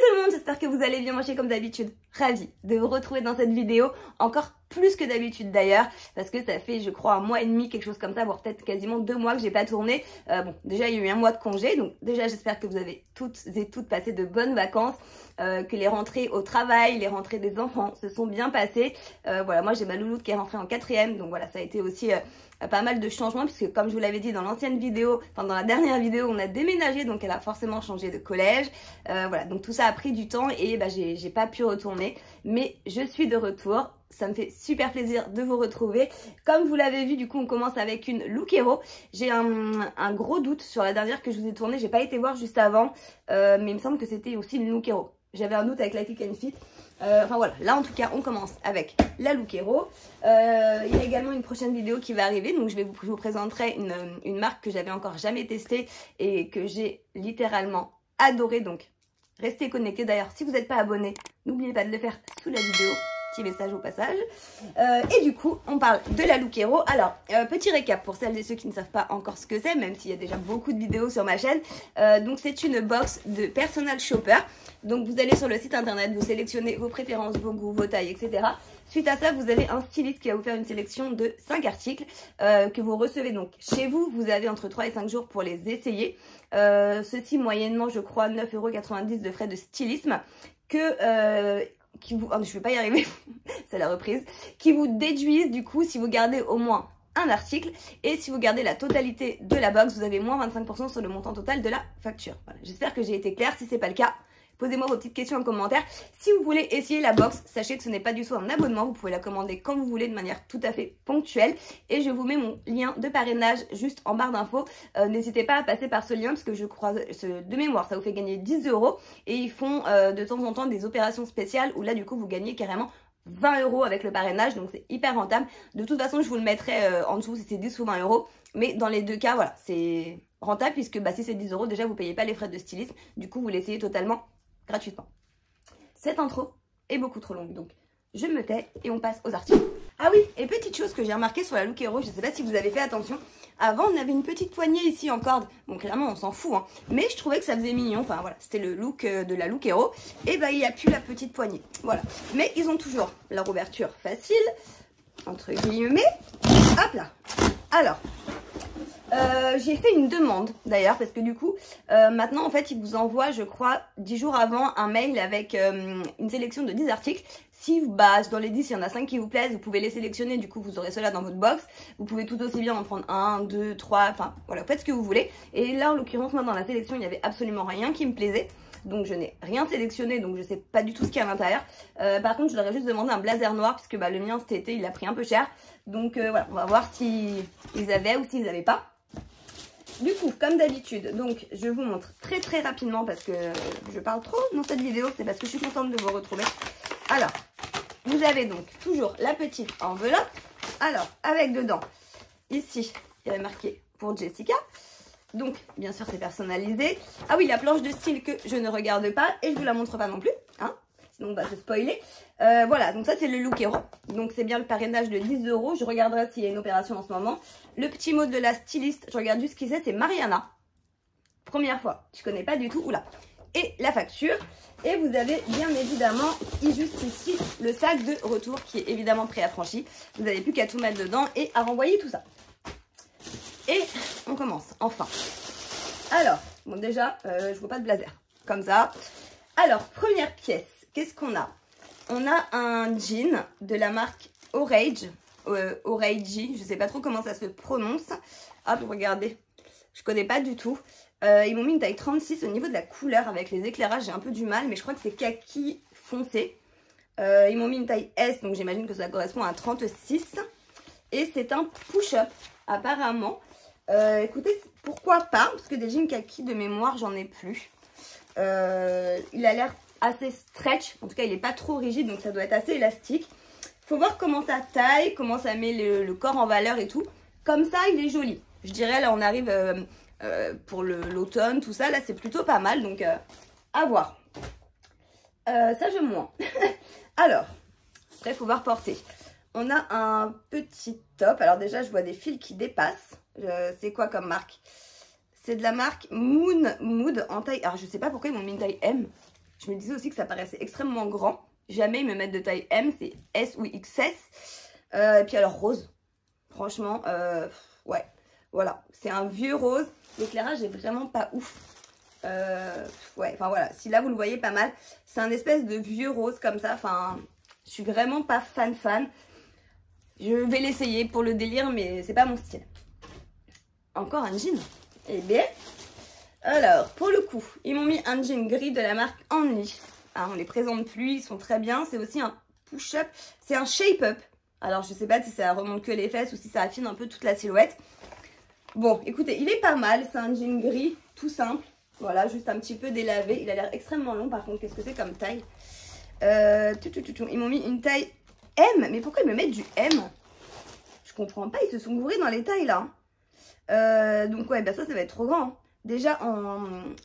tout le monde, j'espère que vous allez bien manger comme d'habitude. Ravie de vous retrouver dans cette vidéo, encore plus que d'habitude d'ailleurs, parce que ça fait je crois un mois et demi, quelque chose comme ça, voire peut-être quasiment 2 mois que j'ai pas tourné. Bon, déjà il y a eu un mois de congé, donc déjà j'espère que vous avez toutes et toutes passé de bonnes vacances, que les rentrées au travail, les rentrées des enfants se sont bien passées. Voilà, moi j'ai ma louloute qui est rentrée en 4e, donc voilà, ça a été aussi pas mal de changements, puisque comme je vous l'avais dit dans l'ancienne vidéo, enfin dans la dernière vidéo, on a déménagé, donc elle a forcément changé de collège. Voilà, donc tout ça a pris du temps et bah, j'ai pas pu retourner, mais je suis de retour. Ça me fait super plaisir de vous retrouver. Comme vous l'avez vu, du coup, on commence avec une Look Hero. J'ai un gros doute sur la dernière que je vous ai tournée. J'ai pas été voir juste avant, mais il me semble que c'était aussi une Look Hero. J'avais un doute avec la Click and Fit. Enfin voilà, là en tout cas, on commence avec la Look Hero. Il y a également une prochaine vidéo qui va arriver. Donc je vous présenterai une marque que j'avais encore jamais testée et que j'ai littéralement adorée. Donc restez connectés. D'ailleurs, si vous n'êtes pas abonné, n'oubliez pas de le faire sous la vidéo. Petit message au passage. Et du coup, on parle de la Look Hero. Alors, petit récap pour celles et ceux qui ne savent pas encore ce que c'est, même s'il y a déjà beaucoup de vidéos sur ma chaîne. Donc, c'est une box de personal shopper. Donc, vous allez sur le site internet, vous sélectionnez vos préférences, vos goûts, vos tailles, etc. Suite à ça, vous avez un styliste qui va vous faire une sélection de 5 articles que vous recevez donc chez vous. Vous avez entre 3 et 5 jours pour les essayer. Ceci moyennement, je crois, 9,90 € de frais de stylisme qui vous, oh, je vais pas y arriver, c'est la reprise, qui vous déduisent du coup si vous gardez au moins un article, et si vous gardez la totalité de la box, vous avez moins 25% sur le montant total de la facture. Voilà, j'espère que j'ai été claire. Si c'est pas le cas, posez-moi vos petites questions en commentaire. Si vous voulez essayer la box, sachez que ce n'est pas du tout un abonnement, vous pouvez la commander quand vous voulez de manière tout à fait ponctuelle. Et je vous mets mon lien de parrainage juste en barre d'infos. N'hésitez pas à passer par ce lien parce que je crois, de mémoire, ça vous fait gagner 10 €. Et ils font de temps en temps des opérations spéciales où là du coup vous gagnez carrément 20 € avec le parrainage, donc c'est hyper rentable. De toute façon, je vous le mettrai en dessous si c'est 10 ou 20 €. Mais dans les deux cas, voilà, c'est rentable puisque bah, si c'est 10 €, déjà vous ne payez pas les frais de stylisme. Du coup, vous l'essayez totalement gratuitement. Cette intro est beaucoup trop longue, donc je me tais et on passe aux articles. Ah oui, et petite chose que j'ai remarqué sur la Look Hero, je ne sais pas si vous avez fait attention. Avant, on avait une petite poignée ici en corde. Bon, clairement, on s'en fout, hein. Mais je trouvais que ça faisait mignon. Enfin, voilà, c'était le look de la Look Hero. Et bah, il n'y a plus la petite poignée. Voilà. Mais ils ont toujours leur ouverture facile, entre guillemets. Hop là. Alors, j'ai fait une demande d'ailleurs parce que du coup maintenant en fait ils vous envoient je crois 10 jours avant un mail avec une sélection de 10 articles. Si bah, dans les 10 il y en a 5 qui vous plaisent, vous pouvez les sélectionner, du coup vous aurez cela dans votre box. Vous pouvez tout aussi bien en prendre 1, 2, 3, enfin voilà, faites ce que vous voulez. Et là en l'occurrence moi dans la sélection il n'y avait absolument rien qui me plaisait. Donc je n'ai rien sélectionné, donc je sais pas du tout ce qu'il y a à l'intérieur. Par contre je leur ai juste demandé un blazer noir puisque bah, le mien cet été il a pris un peu cher. Donc voilà, on va voir s'ils avaient ou s'ils n'avaient pas. Du coup, comme d'habitude, donc je vous montre très très rapidement parce que je parle trop dans cette vidéo, c'est parce que je suis contente de vous retrouver. Alors, vous avez donc toujours la petite enveloppe. Alors, avec dedans, ici, il y avait marqué pour Jessica. Donc, bien sûr, c'est personnalisé. Ah oui, la planche de style que je ne regarde pas et je vous la montre pas non plus, hein. Sinon, on va se spoiler. Voilà, donc ça, c'est le Look Hero. Donc, c'est bien le parrainage de 10 €. Je regarderai s'il y a une opération en ce moment. Le petit mot de la styliste, je regarde juste qui c'est Mariana. Première fois, je connais pas du tout. Oula. Et la facture. Et vous avez bien évidemment, juste ici, le sac de retour qui est évidemment préaffranchi. Vous n'avez plus qu'à tout mettre dedans et à renvoyer tout ça. Et on commence, enfin. Alors, bon déjà, je vois pas de blazer. Comme ça. Alors, première pièce. Qu'est-ce qu'on a? On a un jean de la marque Orage, Orage, je sais pas trop comment ça se prononce. Hop, regardez, je connais pas du tout. Ils m'ont mis une taille 36 au niveau de la couleur avec les éclairages, j'ai un peu du mal, mais je crois que c'est kaki foncé. Ils m'ont mis une taille S, donc j'imagine que ça correspond à un 36. Et c'est un push-up, apparemment. Écoutez, pourquoi pas, parce que des jeans kaki de mémoire, j'en ai plus. Il a l'air assez stretch, en tout cas il n'est pas trop rigide, donc ça doit être assez élastique. Faut voir comment ça taille, comment ça met le corps en valeur et tout. Comme ça il est joli, je dirais. Là on arrive pour l'automne, tout ça, là c'est plutôt pas mal, donc à voir. Ça j'aime moins. Alors après il faut voir porter. On a un petit top, alors déjà je vois des fils qui dépassent. C'est quoi comme marque? C'est de la marque Moon Mood en taille. Alors je sais pas pourquoi ils m'ont mis une taille M. Je me disais aussi que ça paraissait extrêmement grand. Jamais ils me mettent de taille M, c'est S ou XS. Et puis alors rose, franchement, ouais, voilà, c'est un vieux rose. L'éclairage est vraiment pas ouf. Ouais, enfin voilà, si là vous le voyez pas mal, c'est un espèce de vieux rose comme ça. Enfin, je suis vraiment pas fan. Je vais l'essayer pour le délire, mais c'est pas mon style. Encore un jean. Eh bien, alors pour le coup, ils m'ont mis un jean gris de la marque Annie. Ah, on les présente plus, ils sont très bien. C'est aussi un push-up, c'est un shape-up. Alors je sais pas si ça remonte que les fesses ou si ça affine un peu toute la silhouette. Bon, écoutez, il est pas mal. C'est un jean gris tout simple. Voilà, juste un petit peu délavé. Il a l'air extrêmement long par contre. Qu'est-ce que c'est comme taille? Ils m'ont mis une taille M. Mais pourquoi ils me mettent du M? Je comprends pas. Ils se sont gourés dans les tailles là. Donc ouais, bah ça va être trop grand. Déjà,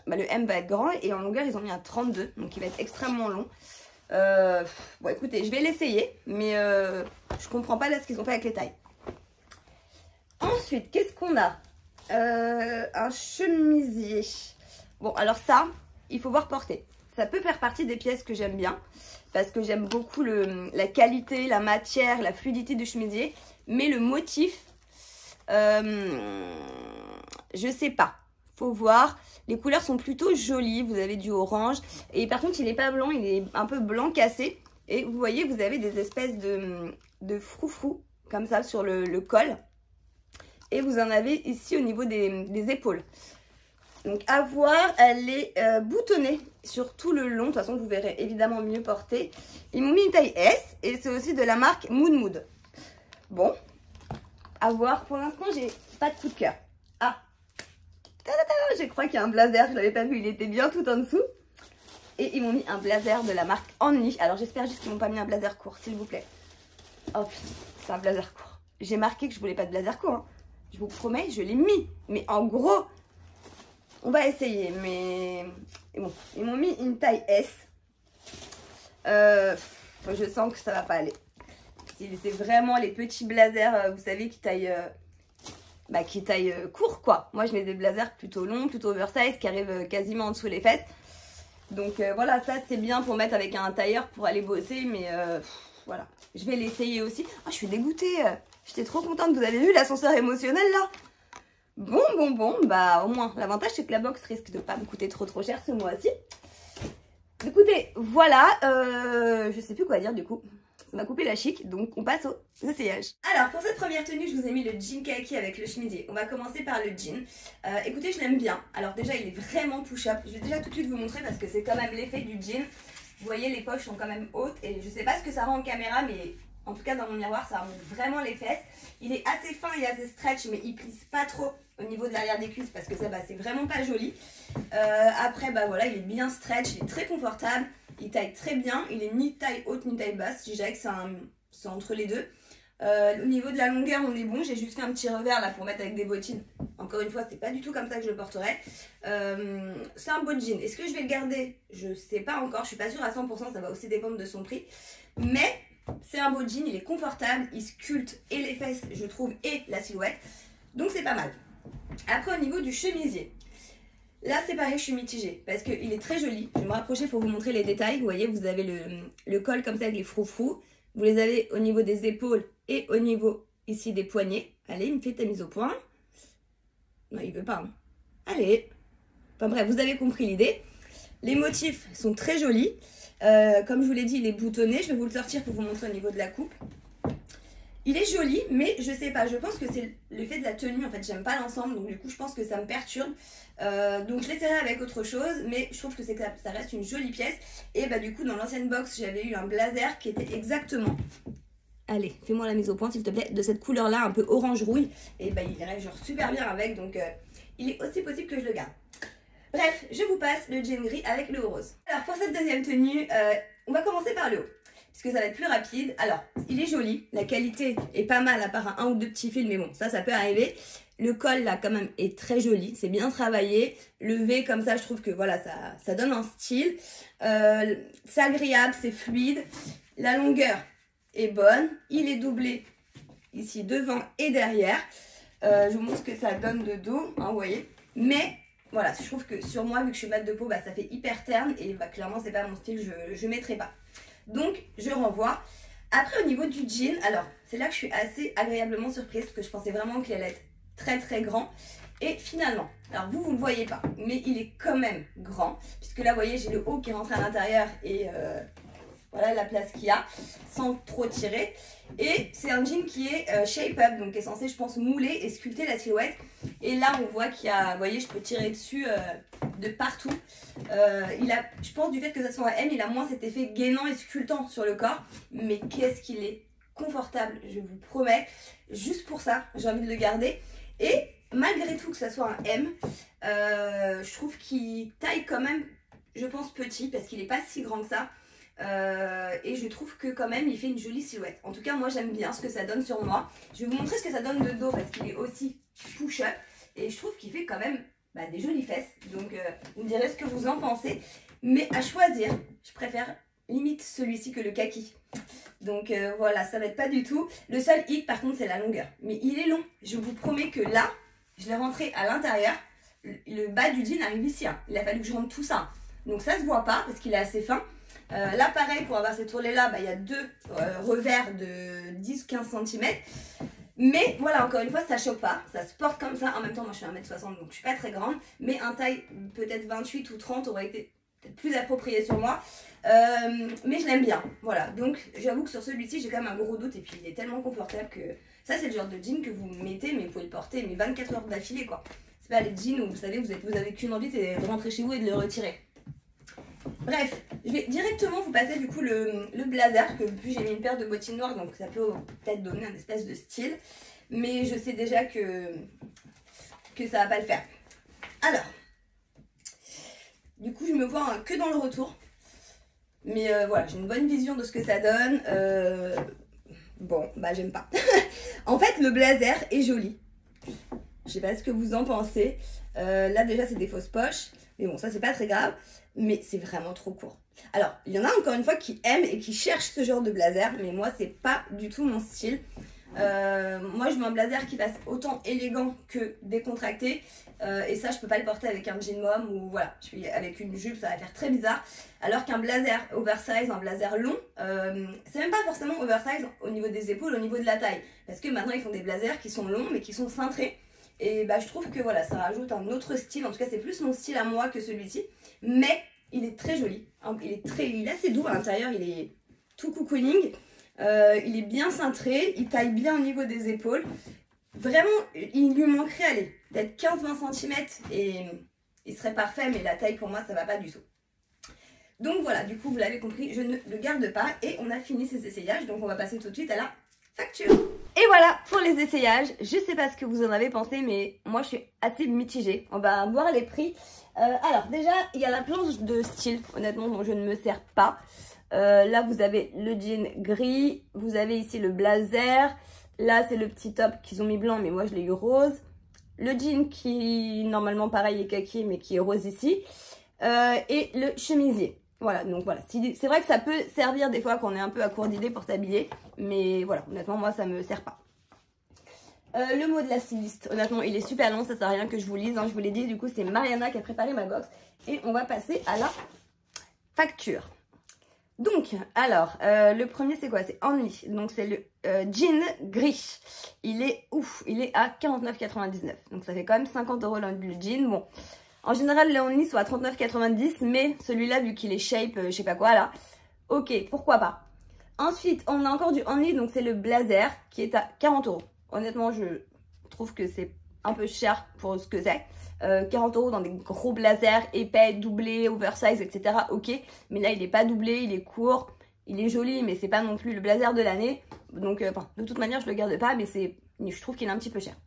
le M va être grand et en longueur, ils ont mis un 32. Donc il va être extrêmement long. Bon, écoutez, je vais l'essayer. Mais je comprends pas là ce qu'ils ont fait avec les tailles. Ensuite, qu'est-ce qu'on a? Un chemisier. Bon, alors ça, il faut voir porter. Ça peut faire partie des pièces que j'aime bien. Parce que j'aime beaucoup la qualité, la matière, la fluidité du chemisier. Mais le motif, je sais pas. Faut voir. Les couleurs sont plutôt jolies. Vous avez du orange. Et par contre, il n'est pas blanc. Il est un peu blanc cassé. Et vous voyez, vous avez des espèces de froufrous comme ça sur le col. Et vous en avez ici au niveau des épaules. Donc à voir, elle est boutonnée sur tout le long. De toute façon, vous verrez évidemment mieux porter. Ils m'ont mis une taille S et c'est aussi de la marque Mood. Bon, à voir. Pour l'instant, j'ai pas de coup de cœur. Ah, je crois qu'il y a un blazer. Je l'avais pas vu, il était bien tout en dessous. Et ils m'ont mis un blazer de la marque Annie. Alors j'espère juste qu'ils m'ont pas mis un blazer court, s'il vous plaît. Oh putain, c'est un blazer court. J'ai marqué que je voulais pas de blazer court. Hein. Je vous promets, je l'ai mis. Mais en gros, on va essayer. Mais bon, ils m'ont mis une taille S. Je sens que ça va pas aller. C'est vraiment les petits blazers, vous savez, qui taillent court, quoi. Moi, je mets des blazers plutôt longs, plutôt oversize, qui arrivent quasiment en dessous les fesses. Donc voilà, ça c'est bien pour mettre avec un tailleur pour aller bosser. Mais voilà, je vais l'essayer aussi. Oh, je suis dégoûtée. J'étais trop contente. Vous avez vu l'ascenseur émotionnel là? Bon, bah au moins, l'avantage c'est que la box risque de pas me coûter trop cher ce mois-ci. Écoutez, voilà, je sais plus quoi dire du coup. Ça m'a coupé la chic, donc on passe aux essayages. Alors pour cette première tenue, je vous ai mis le jean kaki avec le chemisier. On va commencer par le jean. Écoutez, je l'aime bien. Alors déjà, il est vraiment push-up. Je vais déjà tout de suite vous montrer parce que c'est quand même l'effet du jean. Vous voyez, les poches sont quand même hautes et je sais pas ce que ça rend en caméra, mais en tout cas dans mon miroir, ça remonte vraiment les fesses. Il est assez fin et assez stretch, mais il plisse pas trop au niveau de l'arrière des cuisses parce que ça, c'est vraiment pas joli. Après, voilà, il est bien stretch, il est très confortable. Il taille très bien, il est ni taille haute ni taille basse, je dirais que c'est entre les deux. Au niveau de la longueur, on est bon, j'ai juste fait un petit revers là pour mettre avec des bottines. Encore une fois, c'est pas du tout comme ça que je le porterai. C'est un beau jean. Est-ce que je vais le garder? Je sais pas encore, je suis pas sûre à 100%, ça va aussi dépendre de son prix. Mais c'est un beau jean, il est confortable, il sculpte et les fesses, je trouve, et la silhouette. Donc c'est pas mal. Après, au niveau du chemisier. Là, c'est pareil, je suis mitigée parce qu'il est très joli. Je vais me rapprocher pour vous montrer les détails. Vous voyez, vous avez le col comme ça avec les froufrous. Vous les avez au niveau des épaules et au niveau ici des poignets. Allez, il me fait ta mise au point. Non, il veut pas. Hein. Allez. Enfin bref, vous avez compris l'idée. Les motifs sont très jolis. Comme je vous l'ai dit, il est boutonné. Je vais vous le sortir pour vous montrer au niveau de la coupe. Il est joli, mais je sais pas, je pense que c'est l'effet de la tenue, en fait, j'aime pas l'ensemble, donc du coup je pense que ça me perturbe. Donc je l'essaierai avec autre chose, mais je trouve que ça reste une jolie pièce. Et du coup dans l'ancienne box, j'avais eu un blazer qui était exactement, allez, fais-moi la mise au point s'il te plaît, de cette couleur-là, un peu orange rouille. Et il irait genre super bien avec, donc il est aussi possible que je le garde. Bref, je vous passe le jean gris avec le rose. Alors pour cette deuxième tenue, on va commencer par le haut. Puisque ça va être plus rapide. Alors, il est joli. La qualité est pas mal à part un ou deux petits fils. Mais bon, ça peut arriver. Le col, là, quand même, est très joli. C'est bien travaillé. Le V, comme ça, je trouve que, voilà, ça donne un style. C'est agréable, c'est fluide. La longueur est bonne. Il est doublé ici, devant et derrière. Je vous montre ce que ça donne de dos, hein, vous voyez. Mais voilà, je trouve que sur moi, vu que je suis mat de peau, bah, ça fait hyper terne et bah, clairement, c'est pas mon style, je mettrai pas. Donc, je renvoie. Après, au niveau du jean, alors, c'est là que je suis assez agréablement surprise parce que je pensais vraiment qu'il allait être très très grand. Et finalement, alors vous ne le voyez pas, mais il est quand même grand. Puisque là, vous voyez, j'ai le haut qui rentre à l'intérieur et voilà la place qu'il y a, sans trop tirer. Et c'est un jean qui est shape up, donc qui est censé, je pense, mouler et sculpter la silhouette. Et là, on voit qu'il y a, vous voyez, je peux tirer dessus de partout. Je pense du fait que ça soit un M, il a moins cet effet gainant et sculptant sur le corps. Mais qu'est-ce qu'il est confortable, je vous promets. Juste pour ça, j'ai envie de le garder. Et malgré tout que ça soit un M, je trouve qu'il taille quand même, je pense, petit, parce qu'il n'est pas si grand que ça. Et je trouve que quand même il fait une jolie silhouette. En tout cas moi j'aime bien ce que ça donne sur moi. Je vais vous montrer ce que ça donne de dos parce qu'il est aussi push up. Et je trouve qu'il fait quand même des jolies fesses. Donc vous me direz ce que vous en pensez. Mais à choisir, je préfère limite celui-ci que le kaki. Donc voilà, ça va être pas du tout. Le seul hic par contre c'est la longueur. Mais il est long. Je vous promets que là, je l'ai rentré à l'intérieur. Le bas du jean arrive ici. Hein. Il a fallu que je rentre tout ça. Donc ça se voit pas parce qu'il est assez fin. Là pareil, pour avoir ces ourlets là, il y a deux revers de 10-15 cm. Mais voilà, encore une fois, ça choque pas. Ça se porte comme ça. En même temps, moi je suis 1m60 donc je suis pas très grande. Mais un taille peut-être 28 ou 30 aurait été peut-être plus approprié sur moi. Mais je l'aime bien. Voilà, donc j'avoue que sur celui-ci, j'ai quand même un gros doute. Et puis il est tellement confortable que ça, c'est le genre de jean que vous mettez, mais vous pouvez le porter 24 heures d'affilée quoi. C'est pas les jeans où vous savez, vous avez qu'une envie, c'est de rentrer chez vous et de le retirer. Bref, je vais directement vous passer du coup le blazer, que puis j'ai mis une paire de bottines noires, donc ça peut peut-être donner un espèce de style. Mais je sais déjà que ça va pas le faire. Alors, du coup je me vois que dans le retour. Mais voilà, j'ai une bonne vision de ce que ça donne. Bon, j'aime pas. En fait, le blazer est joli. Je sais pas ce que vous en pensez. Là déjà c'est des fausses poches. Mais bon, ça c'est pas très grave. Mais c'est vraiment trop court. Alors, il y en a encore une fois qui aiment et qui cherchent ce genre de blazer. Mais moi, c'est pas du tout mon style. Moi, je veux un blazer qui fasse autant élégant que décontracté. Et ça, je peux pas le porter avec un jean mom ou voilà, je suis avec une jupe, ça va faire très bizarre. Alors qu'un blazer oversize, un blazer long, c'est même pas forcément oversize au niveau des épaules, au niveau de la taille. Parce que maintenant, ils font des blazers qui sont longs mais qui sont cintrés. Et je trouve que voilà, ça rajoute un autre style. En tout cas, c'est plus mon style à moi que celui-ci. Mais il est très joli. Il est assez doux à l'intérieur. Il est tout cocooning. Il est bien cintré. Il taille bien au niveau des épaules. Vraiment, il lui manquerait, allez, peut-être 15-20 cm. Et il serait parfait. Mais la taille, pour moi, ça va pas du tout. Donc voilà, du coup, vous l'avez compris, je ne le garde pas. Et on a fini ces essayages. Donc on va passer tout de suite à la facture. Et voilà pour les essayages. Je sais pas ce que vous en avez pensé, mais moi je suis assez mitigée. On va voir les prix. Alors déjà, il y a la planche de style, honnêtement, dont je ne me sers pas. Là, vous avez le jean gris. Vous avez ici le blazer. Là, c'est le petit top qu'ils ont mis blanc, mais moi je l'ai eu rose. Le jean qui, normalement, pareil, est kaki, mais qui est rose ici. Et le chemisier. Voilà, donc voilà. C'est vrai que ça peut servir des fois quand on est un peu à court d'idées pour s'habiller. Mais voilà, honnêtement, moi, ça me sert pas. Le mot de la styliste, honnêtement, il est super long. Ça sert à rien que je vous lise. Hein, je vous l'ai dit, du coup, c'est Mariana qui a préparé ma box. Et on va passer à la facture. Donc, alors, le premier, c'est quoi? C'est Only. Donc, c'est le jean gris. Il est ouf. Il est à 49,99. Donc, ça fait quand même 50 € le jean. Bon. En général, les Only sont à 39,90, mais celui-là, vu qu'il est shape, je sais pas quoi, là, ok, pourquoi pas. Ensuite, on a encore du Only, donc c'est le blazer, qui est à 40 €. Honnêtement, je trouve que c'est un peu cher pour ce que c'est. 40 € dans des gros blazers épais, doublés, oversize, etc. Ok, mais là, il n'est pas doublé, il est court, il est joli, mais c'est pas non plus le blazer de l'année. Donc, de toute manière, je le garde pas, mais je trouve qu'il est un petit peu cher.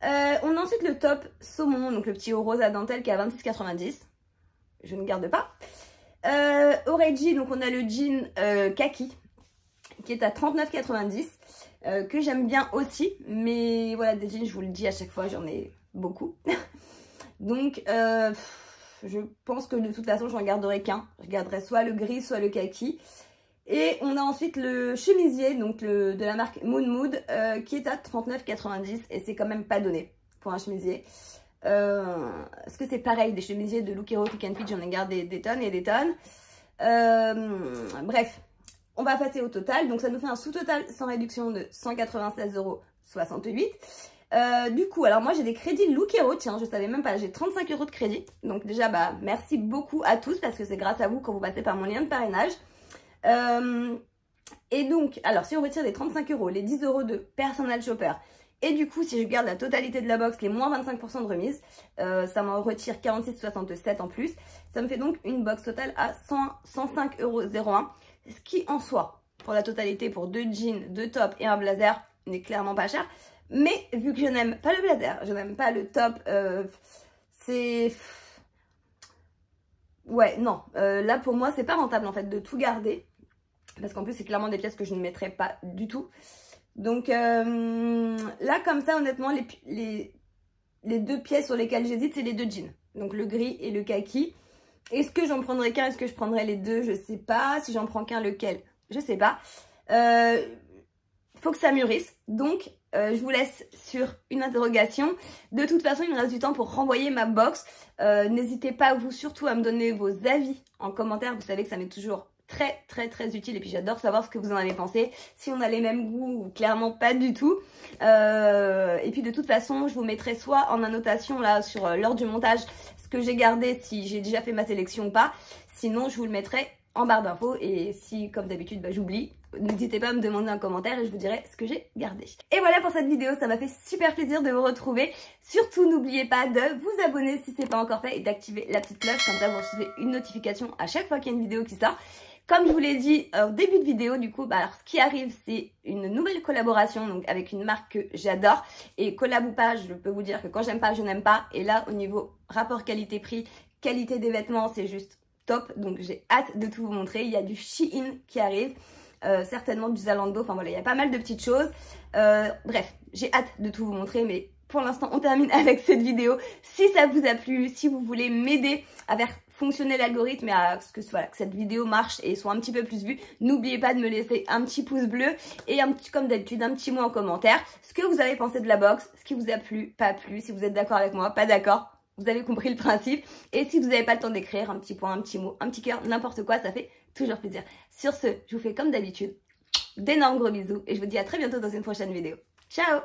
On a ensuite le top saumon, donc le petit haut rose à dentelle qui est à 26,90. Je ne garde pas. Oregi, donc on a le jean kaki qui est à 39,90 que j'aime bien aussi. Mais voilà, des jeans, je vous le dis à chaque fois, j'en ai beaucoup. Donc, je pense que de toute façon, je n'en garderai qu'un. Je garderai soit le gris, soit le kaki. Et on a ensuite le chemisier, donc de la marque Moon Mood, qui est à 39,90 et c'est quand même pas donné pour un chemisier. Est-ce que c'est pareil, des chemisiers de Look Hero Pick and Fit, j'en ai gardé des tonnes et des tonnes. Bref, on va passer au total. Donc ça nous fait un sous-total sans réduction de 196,68 €. Du coup, alors moi j'ai des crédits Look Hero, tiens, je savais même pas, j'ai 35 € de crédit. Donc déjà, bah merci beaucoup à tous parce que c'est grâce à vous quand vous passez par mon lien de parrainage. Et donc, alors si on retire les 35 €, les 10 € de personal shopper, et du coup si je garde la totalité de la box, les moins 25% de remise, ça m'en retire 46,67 € en plus. Ça me fait donc une box totale à 105,01 €, ce qui en soi, pour la totalité, pour 2 jeans, 2 tops et un blazer, n'est clairement pas cher. Mais vu que je n'aime pas le blazer, je n'aime pas le top, c'est... Ouais, non, là pour moi c'est pas rentable en fait de tout garder. Parce qu'en plus c'est clairement des pièces que je ne mettrai pas du tout. Donc là comme ça honnêtement les 2 pièces sur lesquelles j'hésite c'est les 2 jeans. Donc le gris et le kaki. Est-ce que j'en prendrai qu'un? Est-ce que je prendrai les deux? Je sais pas. Si j'en prends qu'un, lequel? Je sais pas. Faut que ça mûrisse. Donc je vous laisse sur une interrogation. De toute façon il me reste du temps pour renvoyer ma box. N'hésitez pas vous surtout à me donner vos avis en commentaire. Vous savez que ça m'est toujours très utile et puis j'adore savoir ce que vous en avez pensé, si on a les mêmes goûts ou clairement pas du tout. Et puis de toute façon je vous mettrai soit en annotation là sur lors du montage ce que j'ai gardé, si j'ai déjà fait ma sélection ou pas, sinon je vous le mettrai en barre d'infos et si comme d'habitude bah, j'oublie, n'hésitez pas à me demander un commentaire et je vous dirai ce que j'ai gardé. Et voilà pour cette vidéo, ça m'a fait super plaisir de vous retrouver. Surtout n'oubliez pas de vous abonner si ce n'est pas encore fait et d'activer la petite cloche, comme ça vous recevez une notification à chaque fois qu'il y a une vidéo qui sort. Comme je vous l'ai dit au début de vidéo, du coup, bah, alors, ce qui arrive, c'est une nouvelle collaboration donc avec une marque que j'adore. Et collab ou pas, je peux vous dire que quand j'aime pas, je n'aime pas. Et là, au niveau rapport qualité-prix, qualité des vêtements, c'est juste top. Donc j'ai hâte de tout vous montrer. Il y a du Shein qui arrive, certainement du Zalando. Enfin voilà, il y a pas mal de petites choses. Bref, j'ai hâte de tout vous montrer, mais pour l'instant, on termine avec cette vidéo. Si ça vous a plu, si vous voulez m'aider à faire fonctionner l'algorithme et à ce que, voilà, que cette vidéo marche et soit un petit peu plus vue, n'oubliez pas de me laisser un petit pouce bleu et comme d'habitude un petit mot en commentaire. Ce que vous avez pensé de la box, ce qui vous a plu, pas plu, si vous êtes d'accord avec moi, pas d'accord. Vous avez compris le principe. Et si vous n'avez pas le temps d'écrire, un petit point, un petit mot, un petit cœur, n'importe quoi, ça fait toujours plaisir. Sur ce, je vous fais comme d'habitude d'énormes gros bisous et je vous dis à très bientôt dans une prochaine vidéo. Ciao!